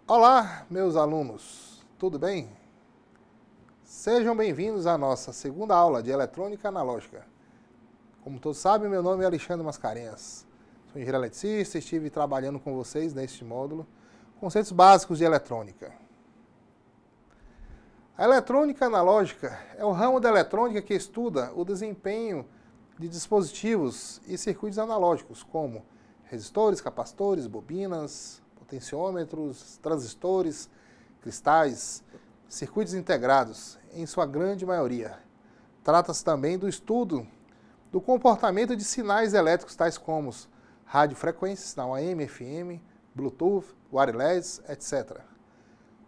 Olá, meus alunos, tudo bem? Sejam bem-vindos à nossa segunda aula de eletrônica analógica. Como todos sabem, meu nome é Alexandre Mascarenhas. Sou engenheiro eletricista e estive trabalhando com vocês neste módulo, conceitos básicos de eletrônica. A eletrônica analógica é o ramo da eletrônica que estuda o desempenho de dispositivos e circuitos analógicos, como resistores, capacitores, bobinas, potenciômetros, transistores, cristais, circuitos integrados, em sua grande maioria. Trata-se também do estudo do comportamento de sinais elétricos tais como radiofrequências, AM, FM, Bluetooth, wireless, etc.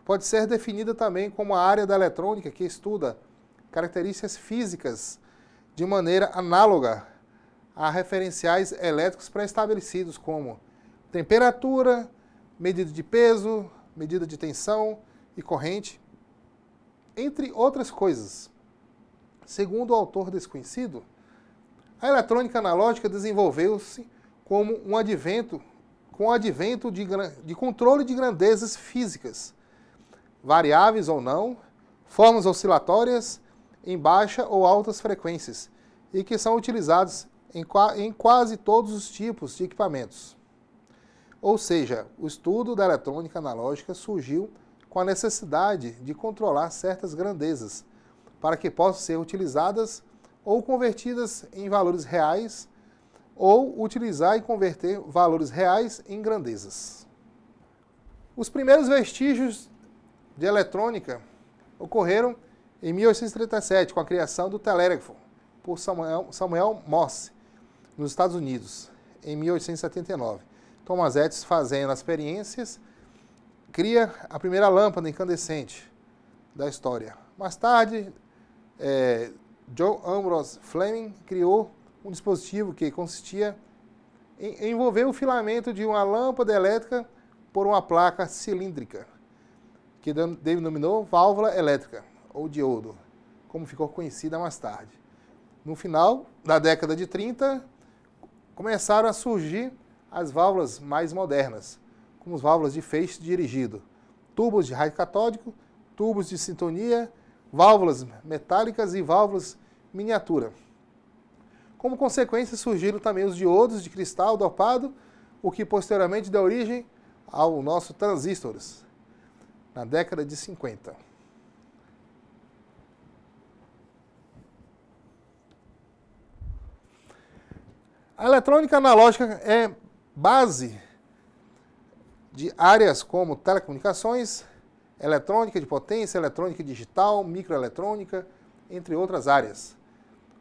Pode ser definida também como a área da eletrônica que estuda características físicas de maneira análoga a referenciais elétricos pré-estabelecidos como temperatura, medida de peso, medida de tensão e corrente, entre outras coisas. Segundo o autor desconhecido, a eletrônica analógica desenvolveu-se como com o advento de controle de grandezas físicas, variáveis ou não, formas oscilatórias em baixa ou altas frequências, e que são utilizados em quase todos os tipos de equipamentos. Ou seja, o estudo da eletrônica analógica surgiu com a necessidade de controlar certas grandezas, para que possam ser utilizadas ou convertidas em valores reais, ou utilizar e converter valores reais em grandezas. Os primeiros vestígios de eletrônica ocorreram em 1837, com a criação do telégrafo, por Samuel Morse, nos Estados Unidos, em 1879. Thomas Edison, fazendo as experiências, cria a primeira lâmpada incandescente da história. Mais tarde, John Ambrose Fleming criou um dispositivo que consistia em envolver o filamento de uma lâmpada elétrica por uma placa cilíndrica, que denominou válvula elétrica, ou diodo, como ficou conhecida mais tarde. No final da década de 30, começaram a surgir as válvulas mais modernas, como as válvulas de feixe dirigido, tubos de raio catódico, tubos de sintonia, válvulas metálicas e válvulas miniatura. Como consequência, surgiram também os diodos de cristal dopado, o que posteriormente deu origem ao nosso transistores, na década de 50. A eletrônica analógica é base de áreas como telecomunicações, eletrônica de potência, eletrônica digital, microeletrônica, entre outras áreas.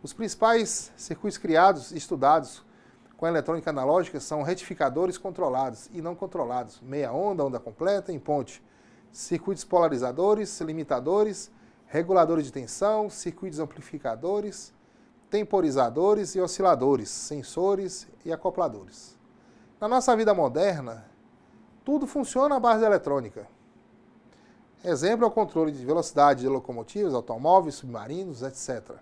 Os principais circuitos criados e estudados com a eletrônica analógica são retificadores controlados e não controlados, meia onda, onda completa, em ponte, circuitos polarizadores, limitadores, reguladores de tensão, circuitos amplificadores, temporizadores e osciladores, sensores e acopladores. Na nossa vida moderna, tudo funciona à base da eletrônica. Exemplo é o controle de velocidade de locomotivas, automóveis, submarinos, etc.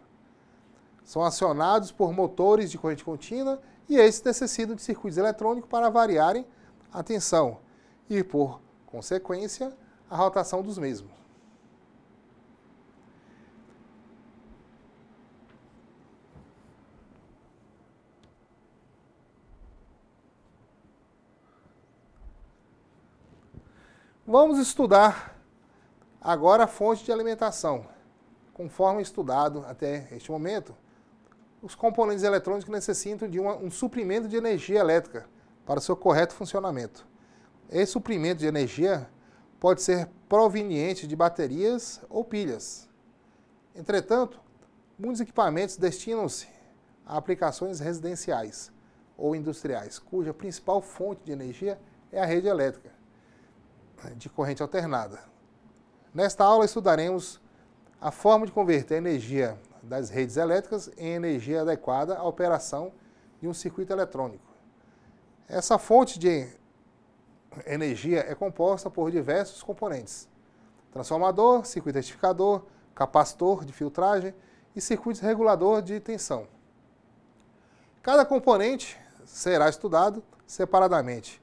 São acionados por motores de corrente contínua e esses necessitam de circuitos eletrônicos para variarem a tensão e, por consequência, a rotação dos mesmos. Vamos estudar agora a fonte de alimentação. Conforme estudado até este momento, os componentes eletrônicos necessitam de um suprimento de energia elétrica para o seu correto funcionamento. Esse suprimento de energia pode ser proveniente de baterias ou pilhas. Entretanto, muitos equipamentos destinam-se a aplicações residenciais ou industriais, cuja principal fonte de energia é a rede elétrica de corrente alternada. Nesta aula estudaremos a forma de converter a energia das redes elétricas em energia adequada à operação de um circuito eletrônico. Essa fonte de energia é composta por diversos componentes: transformador, circuito retificador, capacitor de filtragem e circuito regulador de tensão. Cada componente será estudado separadamente.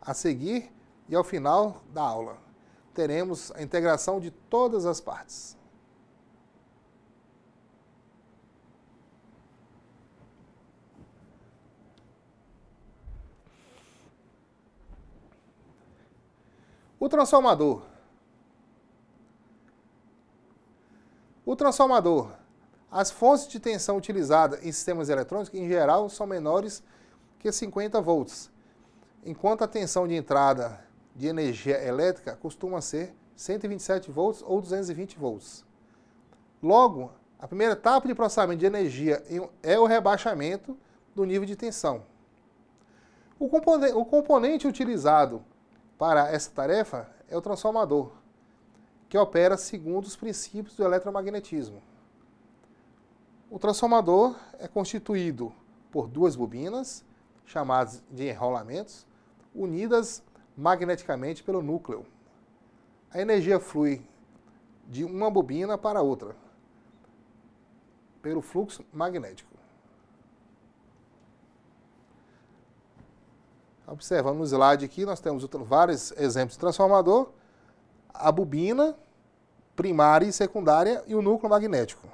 A seguir, E ao final da aula, teremos a integração de todas as partes. O transformador. O transformador. As fontes de tensão utilizadas em sistemas eletrônicos, em geral, são menores que 50 volts, enquanto a tensão de entrada de energia elétrica costuma ser 127 volts ou 220 volts. Logo, a primeira etapa de processamento de energia é o rebaixamento do nível de tensão. O componente utilizado para essa tarefa é o transformador, que opera segundo os princípios do eletromagnetismo. O transformador é constituído por duas bobinas, chamadas de enrolamentos, unidas magneticamente pelo núcleo. A energia flui de uma bobina para outra, pelo fluxo magnético. Observando no slide aqui, nós temos vários exemplos de transformador, a bobina primária e secundária e o núcleo magnético.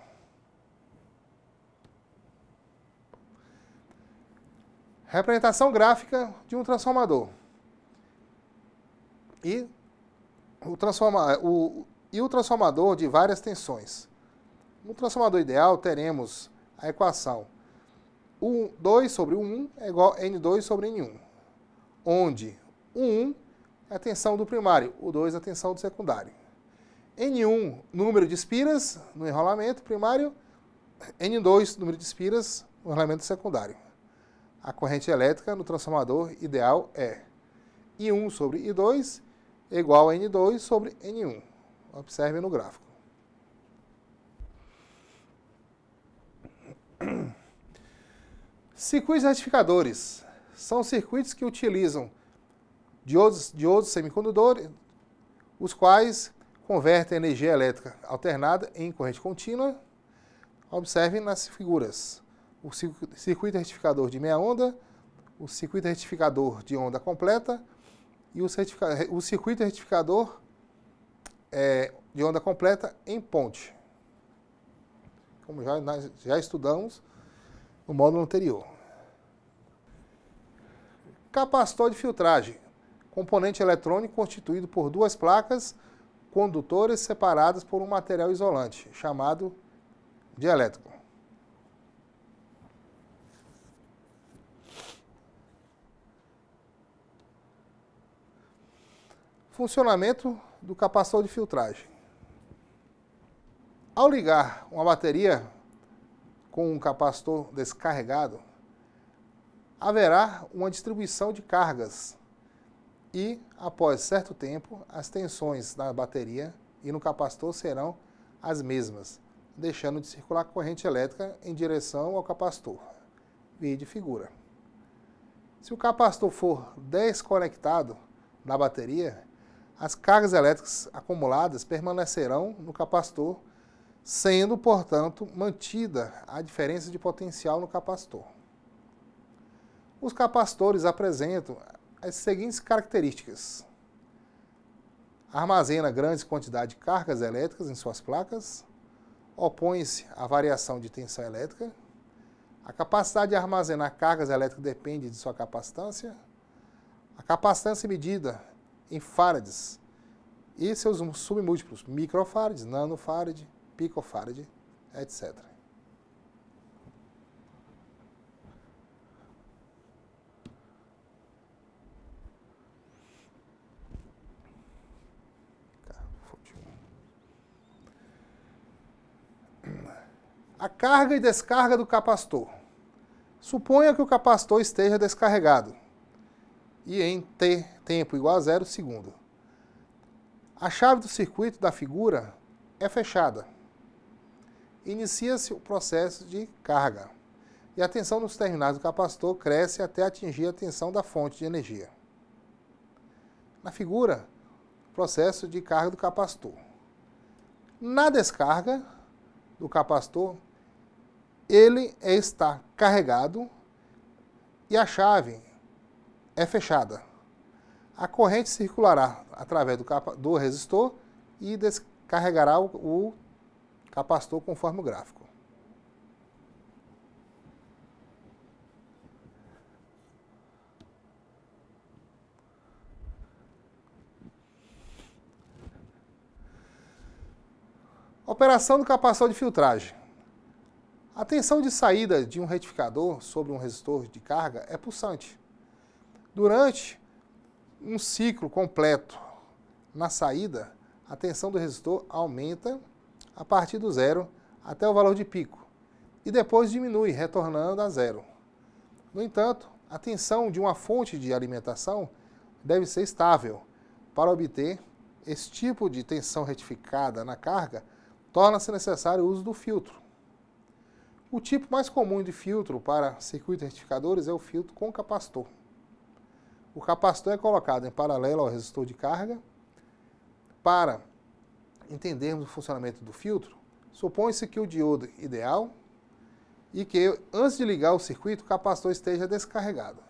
Representação gráfica de um transformador. E o transformador de várias tensões. No transformador ideal, teremos a equação 2 sobre 1 é igual a N2 sobre N1, onde o 1 é a tensão do primário, o 2 é a tensão do secundário. N1, número de espiras no enrolamento primário, N2, número de espiras no enrolamento secundário. A corrente elétrica no transformador ideal é I1 sobre I2 igual a N2 sobre N1. Observe no gráfico. Circuitos retificadores. São circuitos que utilizam diodos semicondutores, os quais convertem a energia elétrica alternada em corrente contínua. Observe nas figuras. O circuito retificador de meia onda, o circuito retificador de onda completa e o circuito retificador de onda completa em ponte, como nós já estudamos no módulo anterior. Capacitor de filtragem, componente eletrônico constituído por duas placas condutoras separadas por um material isolante, chamado dielétrico. Funcionamento do capacitor de filtragem. Ao ligar uma bateria com um capacitor descarregado, haverá uma distribuição de cargas e, após certo tempo, as tensões na bateria e no capacitor serão as mesmas, deixando de circular corrente elétrica em direção ao capacitor. Vide figura. Se o capacitor for desconectado da bateria, as cargas elétricas acumuladas permanecerão no capacitor, sendo, portanto, mantida a diferença de potencial no capacitor. Os capacitores apresentam as seguintes características. Armazena grandes quantidades de cargas elétricas em suas placas, opõe-se à variação de tensão elétrica, a capacidade de armazenar cargas elétricas depende de sua capacitância, a capacitância medida em farads e seus submúltiplos, microfarads, nanofarad, picofarad, etc. A carga e descarga do capacitor. Suponha que o capacitor esteja descarregado e em t tempo igual a 0 segundo. A chave do circuito da figura é fechada. Inicia-se o processo de carga e a tensão nos terminais do capacitor cresce até atingir a tensão da fonte de energia. Na figura, processo de carga do capacitor. Na descarga do capacitor, ele está carregado e a chave é fechada. A corrente circulará através do resistor e descarregará o capacitor conforme o gráfico. Operação do capacitor de filtragem. A tensão de saída de um retificador sobre um resistor de carga é pulsante. Durante um ciclo completo na saída, a tensão do resistor aumenta a partir do zero até o valor de pico e depois diminui, retornando a zero. No entanto, a tensão de uma fonte de alimentação deve ser estável. Para obter esse tipo de tensão retificada na carga, torna-se necessário o uso do filtro. O tipo mais comum de filtro para circuitos retificadores é o filtro com capacitor. O capacitor é colocado em paralelo ao resistor de carga. Para entendermos o funcionamento do filtro, supõe-se que o diodo ideal e que, antes de ligar o circuito, o capacitor esteja descarregado.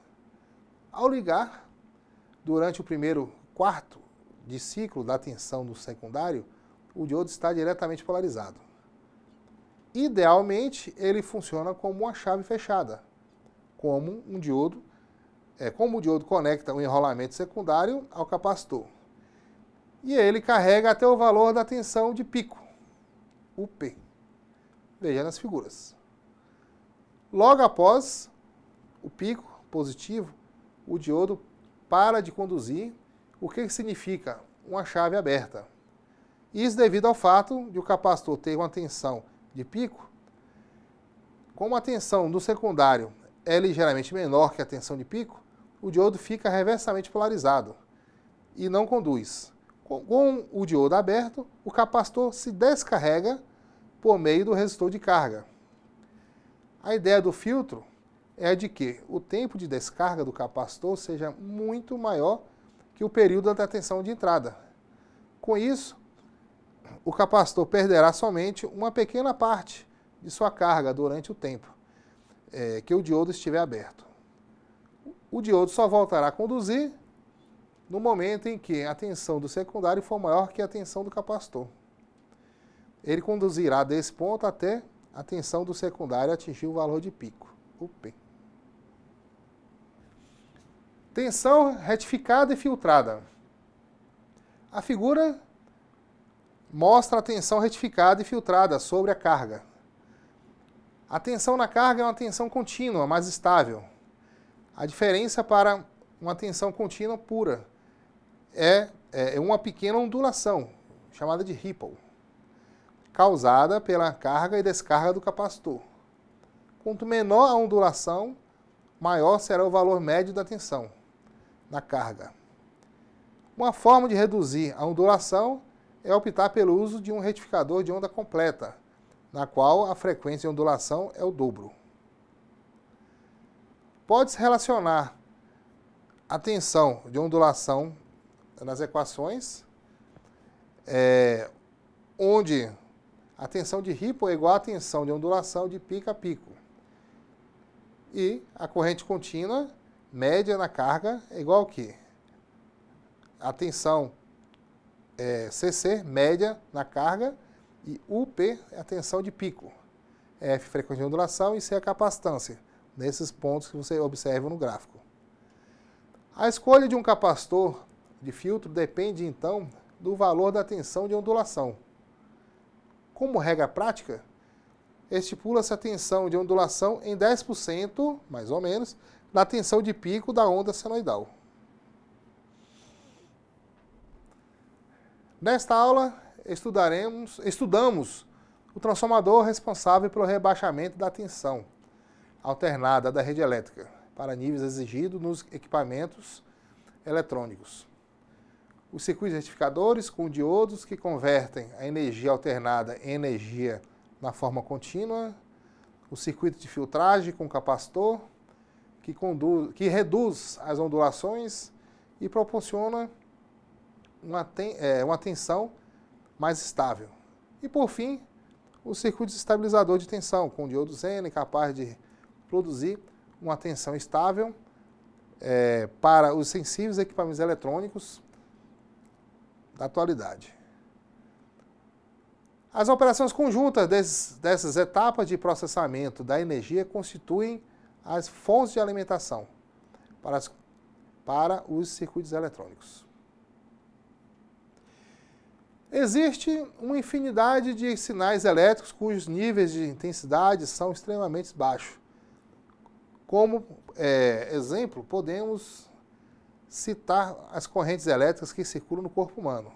Ao ligar, durante o primeiro quarto de ciclo da tensão do secundário, o diodo está diretamente polarizado. Idealmente, ele funciona como uma chave fechada, como o diodo conecta o enrolamento secundário ao capacitor. E ele carrega até o valor da tensão de pico, o P. Veja nas figuras. Logo após o pico positivo, o diodo para de conduzir, o que significa uma chave aberta. Isso devido ao fato de o capacitor ter uma tensão de pico. Como a tensão do secundário é ligeiramente menor que a tensão de pico, o diodo fica reversamente polarizado e não conduz. Com o diodo aberto, o capacitor se descarrega por meio do resistor de carga. A ideia do filtro é de que o tempo de descarga do capacitor seja muito maior que o período da tensão de entrada. Com isso, o capacitor perderá somente uma pequena parte de sua carga durante o tempo que o diodo estiver aberto. O diodo só voltará a conduzir no momento em que a tensão do secundário for maior que a tensão do capacitor. Ele conduzirá desse ponto até a tensão do secundário atingir o valor de pico, o P. Tensão retificada e filtrada. A figura mostra a tensão retificada e filtrada sobre a carga. A tensão na carga é uma tensão contínua, mais estável. A diferença para uma tensão contínua pura é uma pequena ondulação, chamada de ripple, causada pela carga e descarga do capacitor. Quanto menor a ondulação, maior será o valor médio da tensão na carga. Uma forma de reduzir a ondulação é optar pelo uso de um retificador de onda completa, na qual a frequência de ondulação é o dobro. Pode-se relacionar a tensão de ondulação nas equações, onde a tensão de ripple é igual à tensão de ondulação de pico a pico. E a corrente contínua média na carga é igual ao quê? A tensão CC, média na carga, e UP é a tensão de pico. F, frequência de ondulação, e C, a capacitância, nesses pontos que você observa no gráfico. A escolha de um capacitor de filtro depende, então, do valor da tensão de ondulação. Como regra prática, estipula-se a tensão de ondulação em 10%, mais ou menos, da tensão de pico da onda senoidal. Nesta aula, estudamos o transformador responsável pelo rebaixamento da tensão alternada da rede elétrica para níveis exigidos nos equipamentos eletrônicos. Os circuitos retificadores com diodos que convertem a energia alternada em energia na forma contínua, o circuito de filtragem com capacitor, que reduz as ondulações e proporciona uma tensão mais estável. E, por fim, o circuito estabilizador de tensão, com diodo N capaz de produzir uma tensão estável para os sensíveis equipamentos eletrônicos da atualidade. As operações conjuntas dessas etapas de processamento da energia constituem as fontes de alimentação para os circuitos eletrônicos. Existe uma infinidade de sinais elétricos cujos níveis de intensidade são extremamente baixos. Como exemplo, podemos citar as correntes elétricas que circulam no corpo humano.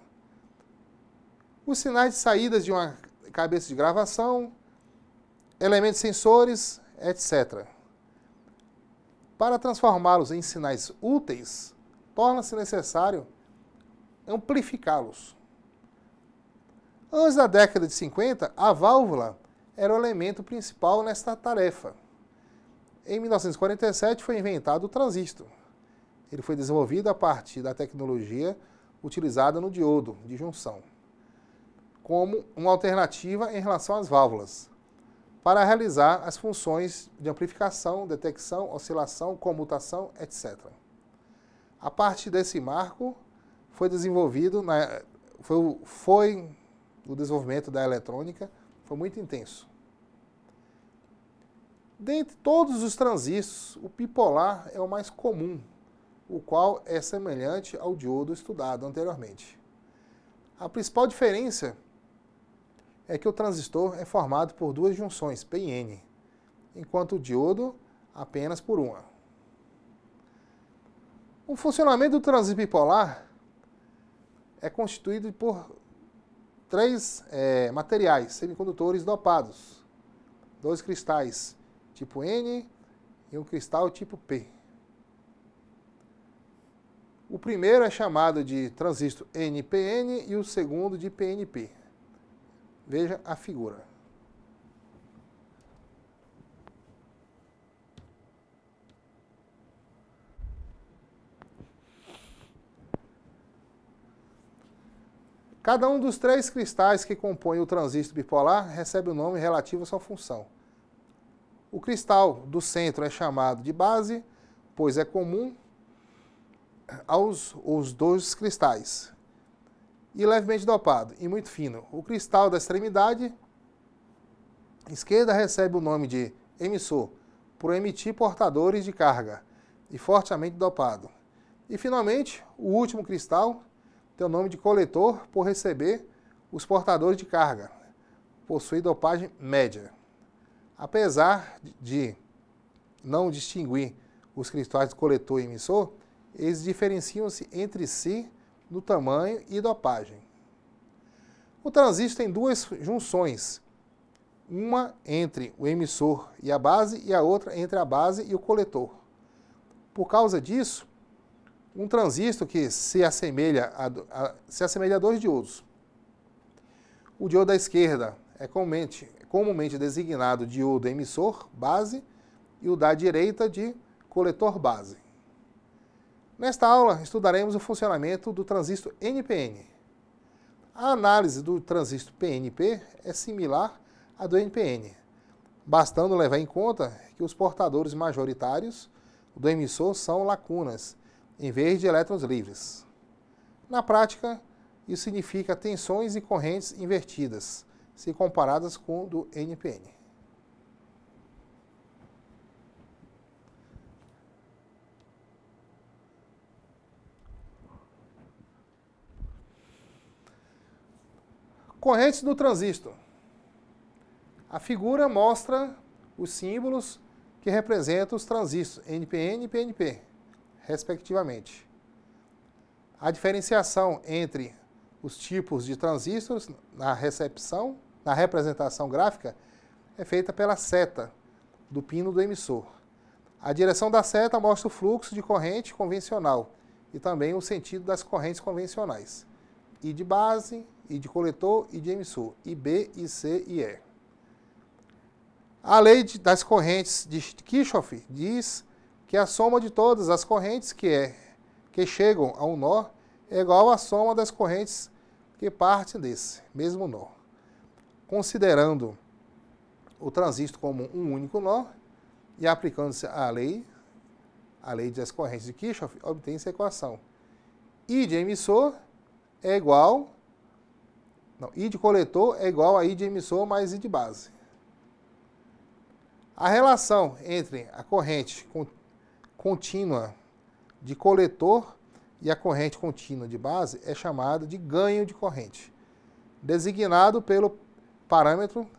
Os sinais de saídas de uma cabeça de gravação, elementos sensores, etc. Para transformá-los em sinais úteis, torna-se necessário amplificá-los. Antes da década de 50, a válvula era o elemento principal nesta tarefa. Em 1947 foi inventado o transistor. Ele foi desenvolvido a partir da tecnologia utilizada no diodo de junção, como uma alternativa em relação às válvulas, para realizar as funções de amplificação, detecção, oscilação, comutação, etc. A partir desse marco, foi desenvolvido, o desenvolvimento da eletrônica foi muito intenso. Dentre todos os transistores, o bipolar é o mais comum, o qual é semelhante ao diodo estudado anteriormente. A principal diferença é que o transistor é formado por duas junções, P e N, enquanto o diodo apenas por uma. O funcionamento do transistor bipolar é constituído por três materiais semicondutores dopados, dois cristais tipo N e um cristal tipo P. O primeiro é chamado de transistor NPN e o segundo de PNP. Veja a figura. Cada um dos três cristais que compõem o transistor bipolar recebe o nome relativo à sua função. O cristal do centro é chamado de base, pois é comum aos dois cristais, e levemente dopado, e muito fino. O cristal da extremidade esquerda recebe o nome de emissor, por emitir portadores de carga, e fortemente dopado. E, finalmente, o último cristal tem o nome de coletor, por receber os portadores de carga. Possui dopagem média. Apesar de não distinguir os cristais de coletor e emissor, eles diferenciam-se entre si no tamanho e dopagem. O transistor tem duas junções, uma entre o emissor e a base e a outra entre a base e o coletor. Por causa disso, um transistor que se assemelha a dois diodos. O diodo da esquerda é comumente designado diodo emissor base e o da direita de coletor base. Nesta aula, estudaremos o funcionamento do transistor NPN. A análise do transistor PNP é similar à do NPN, bastando levar em conta que os portadores majoritários do emissor são lacunas, em vez de elétrons livres. Na prática, isso significa tensões e correntes invertidas, se comparadas com o do NPN. Correntes do transistor. A figura mostra os símbolos que representam os transistores NPN e PNP, respectivamente. A diferenciação entre os tipos de transistores na representação gráfica é feita pela seta do pino do emissor. A direção da seta mostra o fluxo de corrente convencional e também o sentido das correntes convencionais. I de base, I de coletor, I de emissor, IB, IC e E. A lei das correntes de Kirchhoff diz que a soma de todas as correntes que chegam a um nó é igual à soma das correntes que partem desse mesmo nó. Considerando o transistor como um único nó e aplicando-se a lei, a lei das correntes de Kirchhoff, obtém-se a equação. I de emissor é igual... Não, I de coletor é igual a I de emissor mais I de base. A relação entre a corrente contínua de coletor e a corrente contínua de base é chamada de ganho de corrente, designado pelo parâmetro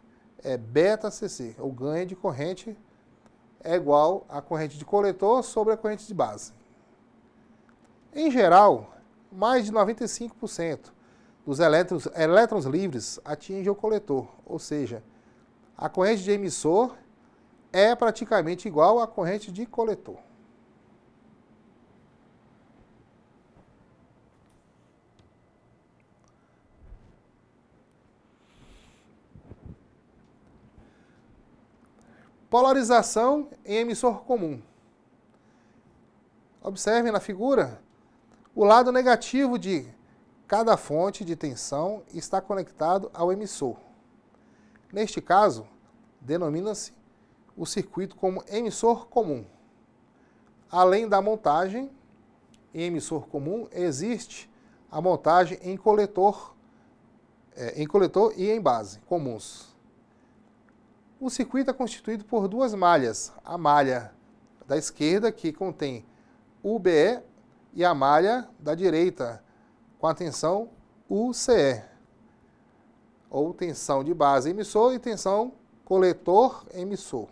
beta-cc. O ganho de corrente é igual à corrente de coletor sobre a corrente de base. Em geral, mais de 95% dos elétrons livres atingem o coletor, ou seja, a corrente de emissor é praticamente igual à corrente de coletor. Polarização em emissor comum. Observem na figura, o lado negativo de cada fonte de tensão está conectado ao emissor. Neste caso, denomina-se o circuito como emissor comum. Além da montagem em emissor comum, existe a montagem em coletor e em base comuns. O circuito é constituído por duas malhas, a malha da esquerda, que contém UBE, e a malha da direita, com a tensão UCE, ou tensão de base emissor e tensão coletor-emissor.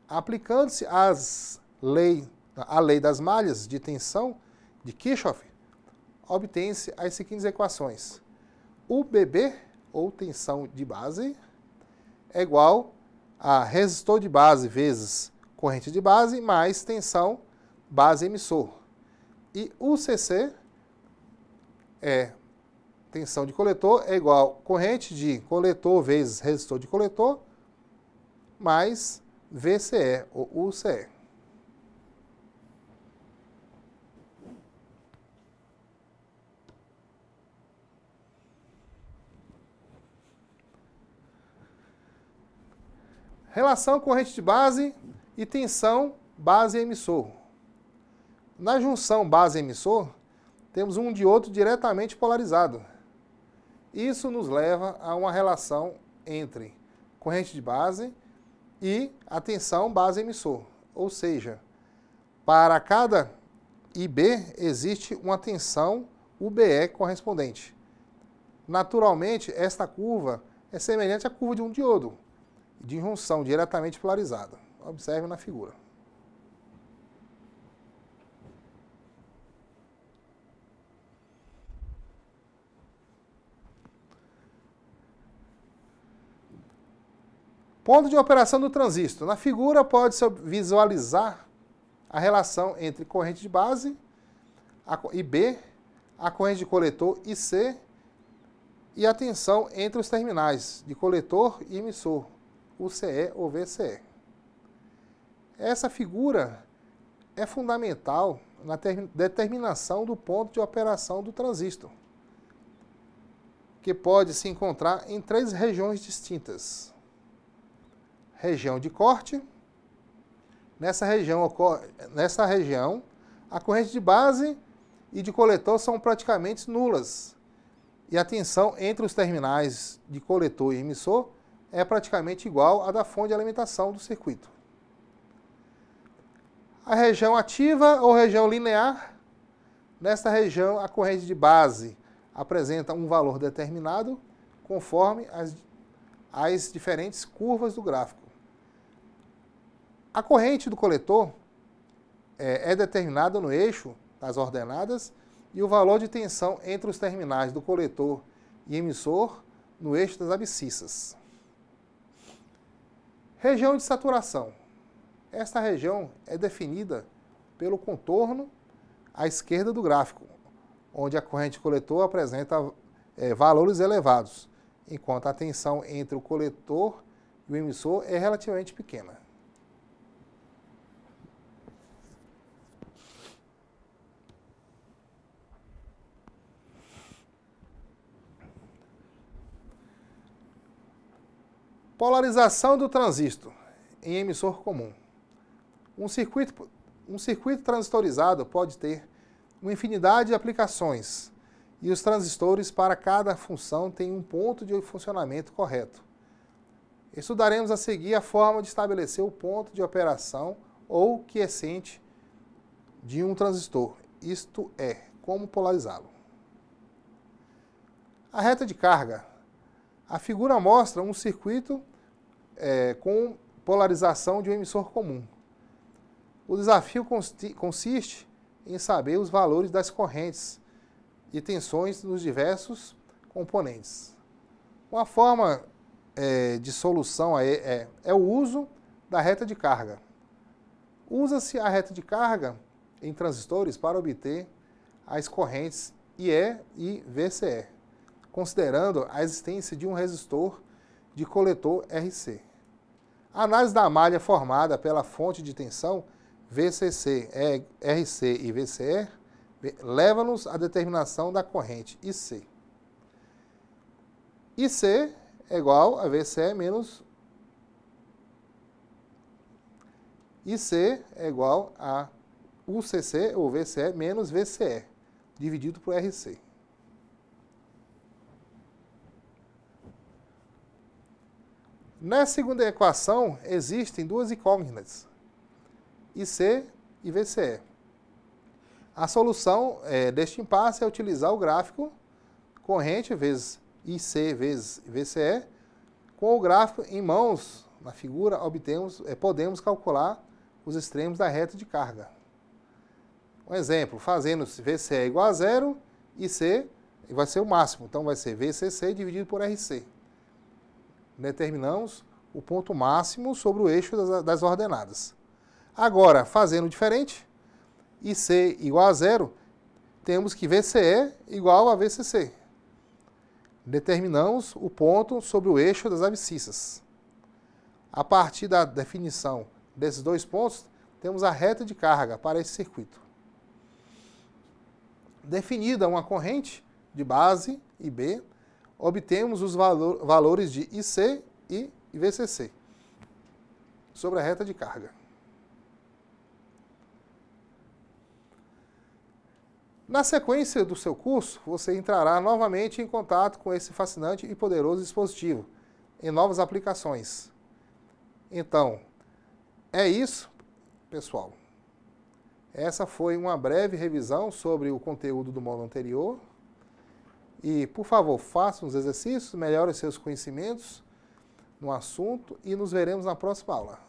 Aplicando-se a lei das malhas de tensão de Kirchhoff, obtém-se as seguintes equações. UBB, ou tensão de base, é igual a resistor de base vezes corrente de base mais tensão base-emissor. E UCC tensão de coletor é igual corrente de coletor vezes resistor de coletor mais VCE, ou UCE. Relação corrente de base e tensão base-emissor. Na junção base-emissor, temos um diodo diretamente polarizado. Isso nos leva a uma relação entre corrente de base e a tensão base-emissor. Ou seja, para cada IB existe uma tensão UBE correspondente. Naturalmente, esta curva é semelhante à curva de um diodo, de junção diretamente polarizada. Observe na figura. Ponto de operação do transistor. Na figura pode-se visualizar a relação entre corrente de base, IB, a corrente de coletor, IC, e a tensão entre os terminais de coletor e emissor, UCE ou VCE. Essa figura é fundamental na determinação do ponto de operação do transistor, que pode se encontrar em três regiões distintas. Região de corte. Nessa região, a corrente de base e de coletor são praticamente nulas, e a tensão entre os terminais de coletor e emissor é praticamente igual à da fonte de alimentação do circuito. A região ativa ou região linear. Nesta região, a corrente de base apresenta um valor determinado conforme as diferentes curvas do gráfico. A corrente do coletor é determinada no eixo das ordenadas e o valor de tensão entre os terminais do coletor e emissor no eixo das abscissas. Região de saturação. Esta região é definida pelo contorno à esquerda do gráfico, onde a corrente coletor apresenta valores elevados, enquanto a tensão entre o coletor e o emissor é relativamente pequena. Polarização do transistor em emissor comum. Um circuito Um circuito transistorizado pode ter uma infinidade de aplicações e os transistores para cada função têm um ponto de funcionamento correto. Estudaremos a seguir a forma de estabelecer o ponto de operação ou quiescente de um transistor, isto é, como polarizá-lo. A reta de carga. A figura mostra um circuito com polarização de um emissor comum. O desafio consiste em saber os valores das correntes e tensões nos diversos componentes. Uma forma de solução é o uso da reta de carga. Usa-se a reta de carga em transistores para obter as correntes IE e VCE, considerando a existência de um resistor de coletor RC. A análise da malha formada pela fonte de tensão VCC, RC e VCE leva-nos à determinação da corrente IC. IC é igual a VCE menos IC é igual a UCC ou VCE menos VCE, dividido por RC. Na segunda equação, existem duas incógnitas, IC e VCE. A solução deste impasse é utilizar o gráfico corrente vezes IC vezes VCE. Com o gráfico em mãos, na figura, podemos calcular os extremos da reta de carga. Um exemplo, fazendo VCE igual a zero, IC vai ser o máximo, então vai ser VCC dividido por RC. Determinamos o ponto máximo sobre o eixo das ordenadas. Agora, fazendo diferente, IC igual a zero, temos que VCE igual a VCC. Determinamos o ponto sobre o eixo das abscissas. A partir da definição desses dois pontos, temos a reta de carga para esse circuito. Definida uma corrente de base IB, obtemos os valores de IC e VCC sobre a reta de carga. Na sequência do seu curso, você entrará novamente em contato com esse fascinante e poderoso dispositivo, em novas aplicações. Então, é isso, pessoal. Essa foi uma breve revisão sobre o conteúdo do módulo anterior. E, por favor, faça os exercícios, melhore seus conhecimentos no assunto e nos veremos na próxima aula.